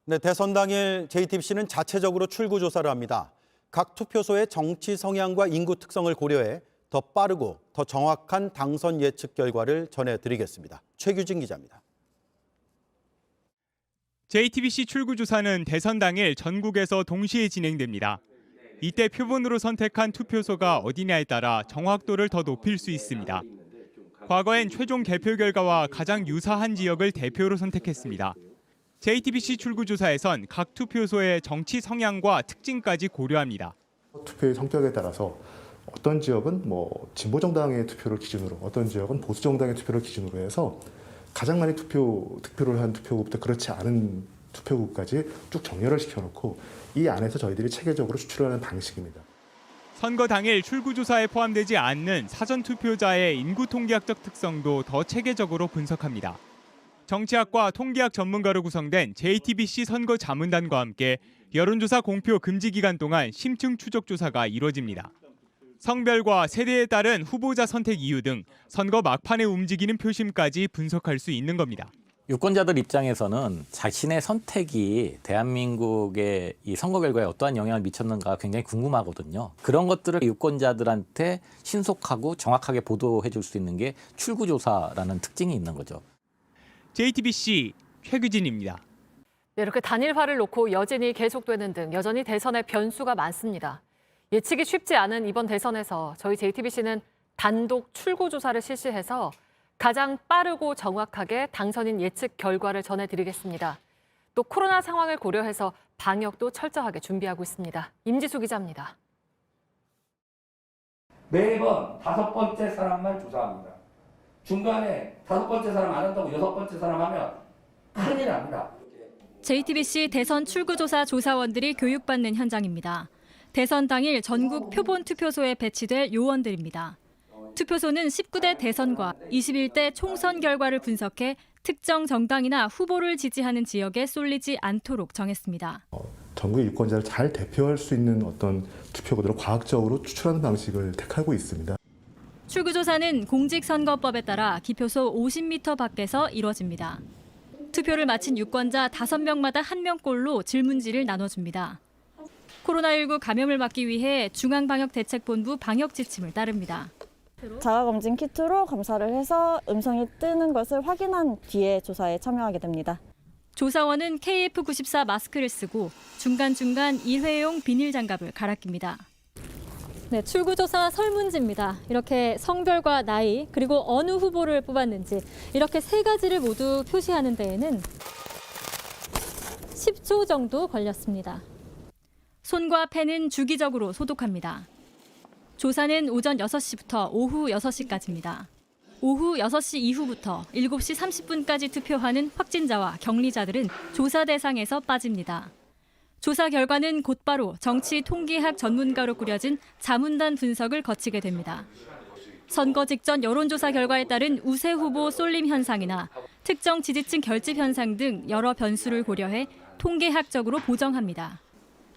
네, 대선 당일 JTBC는 자체적으로 출구 조사를 합니다. 각 투표소의 정치 성향과 인구 특성을 고려해 더 빠르고 더 정확한 당선 예측 결과를 전해드리겠습니다. 최규진 기자입니다. JTBC 출구조사는 대선 당일 전국에서 동시에 진행됩니다. 이때 표본으로 선택한 투표소가 어디냐에 따라 정확도를 더 높일 수 있습니다. 과거엔 최종 개표 결과와 가장 유사한 지역을 대표로 선택했습니다. JTBC 출구조사에선 각 투표소의 정치 성향과 특징까지 고려합니다. 투표의 성격에 따라서 어떤 지역은 진보 정당의 투표를 기준으로, 어떤 지역은 보수 정당의 투표를 기준으로 해서 가장 많이 득표를 한 투표구부터 그렇지 않은 투표구까지 쭉 정렬을 시켜놓고 이 안에서 저희들이 체계적으로 추출하는 방식입니다. 선거 당일 출구조사에 포함되지 않는 사전투표자의 인구 통계학적 특성도 더 체계적으로 분석합니다. 정치학과 통계학 전문가로 구성된 JTBC 선거자문단과 함께 여론조사 공표 금지 기간 동안 심층 추적 조사가 이뤄집니다. 성별과 세대에 따른 후보자 선택 이유 등 선거 막판에 움직이는 표심까지 분석할 수 있는 겁니다. 유권자들 입장에서는 자신의 선택이 대한민국의 이 선거 결과에 어떠한 영향을 미쳤는가 굉장히 궁금하거든요. 그런 것들을 유권자들한테 신속하고 정확하게 보도해 줄 수 있는 게 출구조사라는 특징이 있는 거죠. JTBC 최규진입니다. 네, 이렇게 단일화를 놓고 여진이 계속되는 등 여전히 대선에 변수가 많습니다. 예측이 쉽지 않은 이번 대선에서 저희 JTBC는 단독 출구조사를 실시해서 가장 빠르고 정확하게 당선인 예측 결과를 전해드리겠습니다. 또 코로나 상황을 고려해서 방역도 철저하게 준비하고 있습니다. 임지수 기자입니다. 매번 5번째 사람만 조사합니다. 중간에 5번째 사람 안 한다고 6번째 사람 하면 큰일 납니다. JTBC 대선 출구조사 조사원들이 교육받는 현장입니다. 대선 당일 전국 표본 투표소에 배치될 요원들입니다. 투표소는 19대 대선과 21대 총선 결과를 분석해 특정 정당이나 후보를 지지하는 지역에 쏠리지 않도록 정했습니다. 전국의 유권자를 잘 대표할 수 있는 어떤 투표구들을 과학적으로 추출하는 방식을 택하고 있습니다. 출구조사는 공직선거법에 따라 기표소 50m 밖에서 이뤄집니다. 투표를 마친 유권자 5명마다 1명꼴로 질문지를 나눠줍니다. 코로나19 감염을 막기 위해 중앙방역대책본부 방역지침을 따릅니다. 자가검진 키트로 검사를 해서 음성이 뜨는 것을 확인한 뒤에 조사에 참여하게 됩니다. 조사원은 KF94 마스크를 쓰고 중간중간 일회용 비닐 장갑을 갈아 낍니다. 네, 출구조사 설문지입니다. 이렇게 성별과 나이 그리고 어느 후보를 뽑았는지 이렇게 3가지를 모두 표시하는 데에는 10초 정도 걸렸습니다. 손과 펜은 주기적으로 소독합니다. 조사는 오전 6시부터 오후 6시까지입니다. 오후 6시 이후부터 7시 30분까지 투표하는 확진자와 격리자들은 조사 대상에서 빠집니다. 조사 결과는 곧바로 정치 통계학 전문가로 꾸려진 자문단 분석을 거치게 됩니다. 선거 직전 여론조사 결과에 따른 우세 후보 쏠림 현상이나 특정 지지층 결집 현상 등 여러 변수를 고려해 통계학적으로 보정합니다.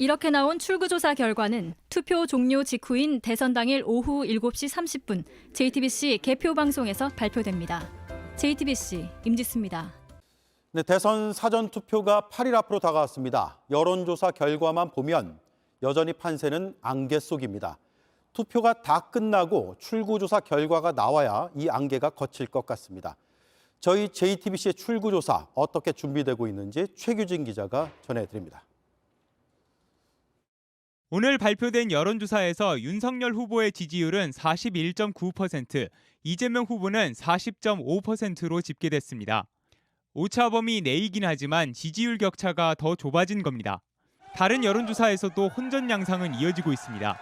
이렇게 나온 출구조사 결과는 투표 종료 직후인 대선 당일 오후 7시 30분 JTBC 개표 방송에서 발표됩니다. JTBC 임지수입니다. 네, 대선 사전투표가 8일 앞으로 다가왔습니다. 여론조사 결과만 보면 여전히 판세는 안개 속입니다. 투표가 다 끝나고 출구조사 결과가 나와야 이 안개가 걷힐 것 같습니다. 저희 JTBC의 출구조사 어떻게 준비되고 있는지 최규진 기자가 전해드립니다. 오늘 발표된 여론조사에서 윤석열 후보의 지지율은 41.9%, 이재명 후보는 40.5%로 집계됐습니다. 오차범위 내이긴 하지만 지지율 격차가 더 좁아진 겁니다. 다른 여론조사에서도 혼전 양상은 이어지고 있습니다.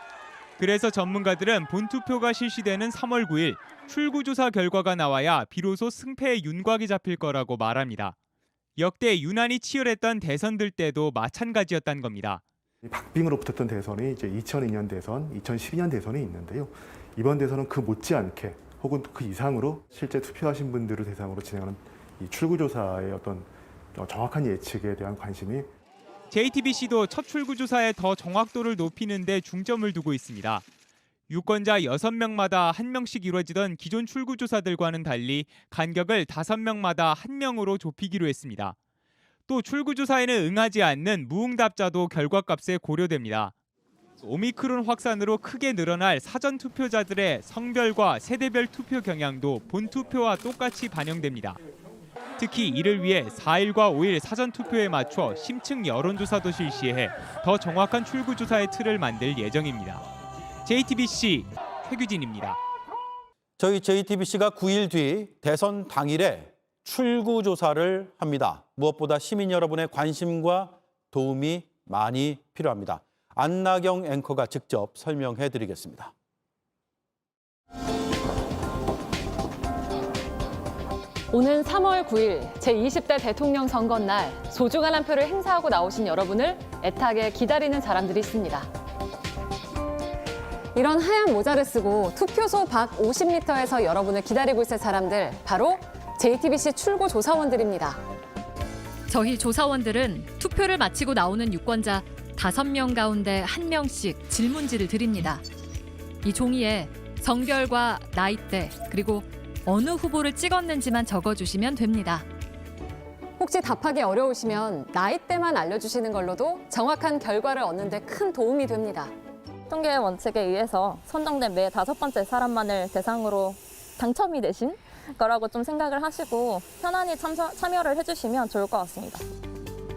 그래서 전문가들은 본투표가 실시되는 3월 9일 출구조사 결과가 나와야 비로소 승패의 윤곽이 잡힐 거라고 말합니다. 역대 유난히 치열했던 대선들 때도 마찬가지였다는 겁니다. 박빙으로 붙었던 대선이 이제 2002년 대선, 2012년 대선이 있는데요. 이번 대선은 그 못지않게 혹은 그 이상으로 실제 투표하신 분들을 대상으로 진행하는 이 출구조사의 어떤 정확한 예측에 대한 관심이 JTBC도 첫 출구조사에 더 정확도를 높이는 데 중점을 두고 있습니다. 유권자 6명마다 1명씩 이루어지던 기존 출구조사들과는 달리 간격을 5명마다 1명으로 좁히기로 했습니다. 또 출구조사에는 응하지 않는 무응답자도 결과값에 고려됩니다. 오미크론 확산으로 크게 늘어날 사전투표자들의 성별과 세대별 투표 경향도 본투표와 똑같이 반영됩니다. 특히 이를 위해 4일과 5일 사전투표에 맞춰 심층 여론조사도 실시해 더 정확한 출구조사의 틀을 만들 예정입니다. JTBC 최규진입니다. 저희 JTBC가 9일 뒤 대선 당일에 출구조사를 합니다. 무엇보다 시민 여러분의 관심과 도움이 많이 필요합니다. 안나경 앵커가 직접 설명해 드리겠습니다. 오는 3월 9일 제20대 대통령 선거 날 소중한 한 표를 행사하고 나오신 여러분을 애타게 기다리는 사람들이 있습니다. 이런 하얀 모자를 쓰고 투표소 밖 50m에서 여러분을 기다리고 있을 사람들, 바로 JTBC 출구 조사원들입니다. 저희 조사원들은 투표를 마치고 나오는 유권자 5명 가운데 1명씩 질문지를 드립니다. 이 종이에 성별과 나이대 그리고 어느 후보를 찍었는지만 적어주시면 됩니다. 혹시 답하기 어려우시면 나이대만 알려주시는 걸로도 정확한 결과를 얻는 데 큰 도움이 됩니다. 통계 원칙에 의해서 선정된 매 5번째 사람만을 대상으로 당첨이 되신 거라고 좀 생각을 하시고 편안히 참여를 해주시면 좋을 것 같습니다.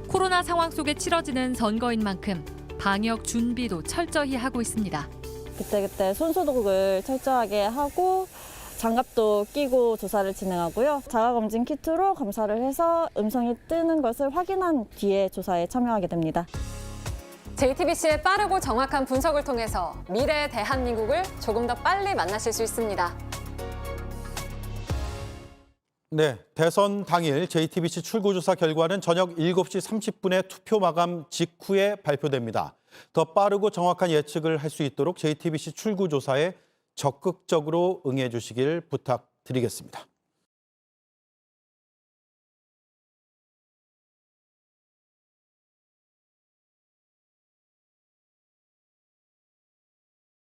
코로나 상황 속에 치러지는 선거인 만큼 방역 준비도 철저히 하고 있습니다. 그때그때 손소독을 철저하게 하고 장갑도 끼고 조사를 진행하고요. 자가검진 키트로 검사를 해서 음성이 뜨는 것을 확인한 뒤에 조사에 참여하게 됩니다. JTBC의 빠르고 정확한 분석을 통해서 미래의 대한민국을 조금 더 빨리 만나실 수 있습니다. 네, 대선 당일 JTBC 출구조사 결과는 저녁 7시 30분에 투표 마감 직후에 발표됩니다. 더 빠르고 정확한 예측을 할 수 있도록 JTBC 출구조사에 적극적으로 응해 주시길 부탁드리겠습니다.